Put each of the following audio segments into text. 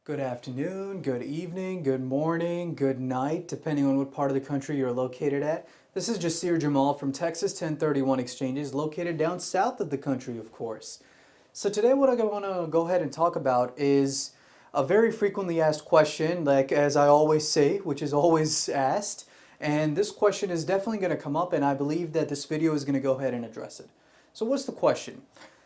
Good afternoon, good evening, good morning, good night, depending on what part of the country you're located at. This is Jasir Jamal from Texas 1031 Exchanges, located down south of the country, of course. So today what I want to go ahead and talk about is a very frequently asked question, like as I always say, which is always asked. And this question is definitely going to come up, and I believe that this video is going to go ahead and address it. So what's the question?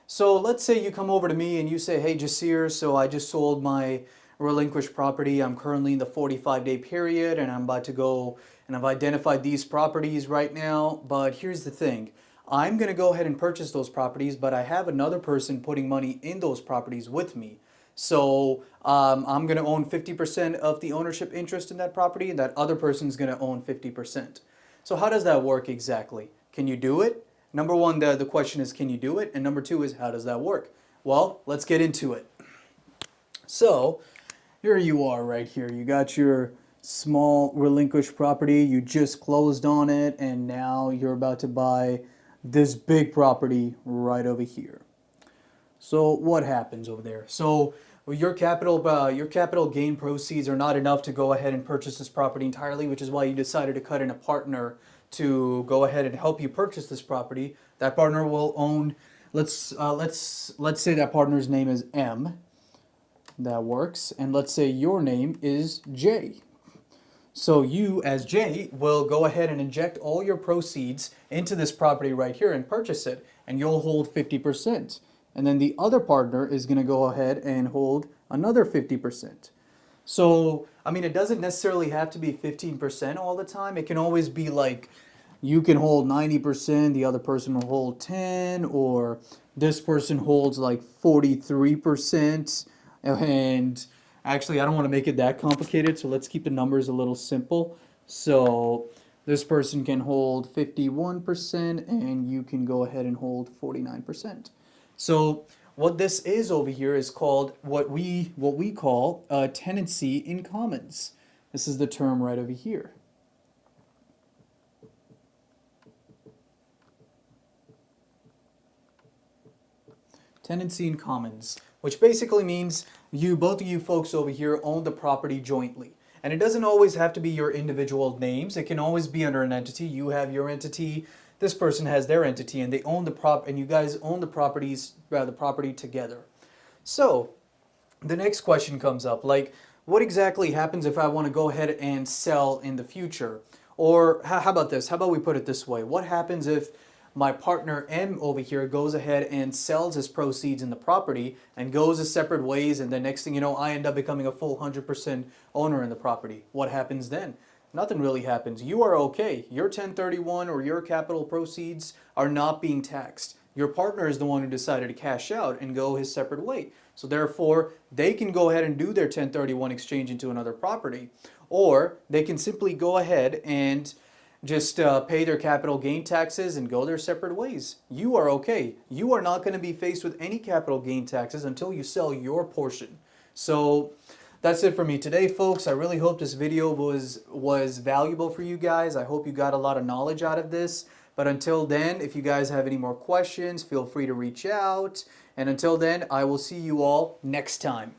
So let's say you come over to me and you say, hey Jasir, so I just sold my relinquished property. I'm currently in the 45-day period and I'm about to go and I've identified these properties right now. But here's the thing. I'm going to go ahead and purchase those properties, but I have another person putting money in those properties with me. So I'm going to own 50% of the ownership interest in that property, and that other person's going to own 50%. So how does that work exactly? Can you do it? Number one, the question is, can you do it? And number two is, how does that work? Well, let's get into it. So here you are right here. You got your small relinquished property. You just closed on it, and now you're about to buy this big property right over here. So what happens over there? So your capital gain proceeds are not enough to go ahead and purchase this property entirely, which is why you decided to cut in a partner to go ahead and help you purchase this property. That partner will own. Let's say that partner's name is M. That works. And let's say your name is J. So you, as J, will go ahead and inject all your proceeds into this property right here and purchase it, and you'll hold 50%. And then the other partner is going to go ahead and hold another 50%. So, I mean, it doesn't necessarily have to be 15% all the time. It can always be like you can hold 90%, the other person will hold 10, or this person holds like 43%. And actually, I don't want to make it that complicated, so let's keep the numbers a little simple. So this person can hold 51%, and you can go ahead and hold 49%. So what this is over here is called what we call a tenancy in commons. This is the term right over here. Tenancy in commons, which basically means both of you folks over here own the property jointly. And it doesn't always have to be your individual names. It can always be under an entity. You have your entity, this person has their entity, and they own and you guys own the property together. So the next question comes up, like, what exactly happens if I want to go ahead and sell in the future? Or how about this? How about we put it this way? What happens if my partner M over here goes ahead and sells his proceeds in the property and goes his separate ways, and the next thing you know, I end up becoming a full 100% owner in the property? What happens then? Nothing really happens. You are okay. Your 1031 or your capital proceeds are not being taxed. Your partner is the one who decided to cash out and go his separate way. So therefore, they can go ahead and do their 1031 exchange into another property, or they can simply go ahead and just pay their capital gain taxes and go their separate ways. You are okay. You are not going to be faced with any capital gain taxes until you sell your portion. So that's it for me today, folks. I really hope this video was valuable for you guys. I hope you got a lot of knowledge out of this. But until then, if you guys have any more questions, feel free to reach out. And until then, I will see you all next time.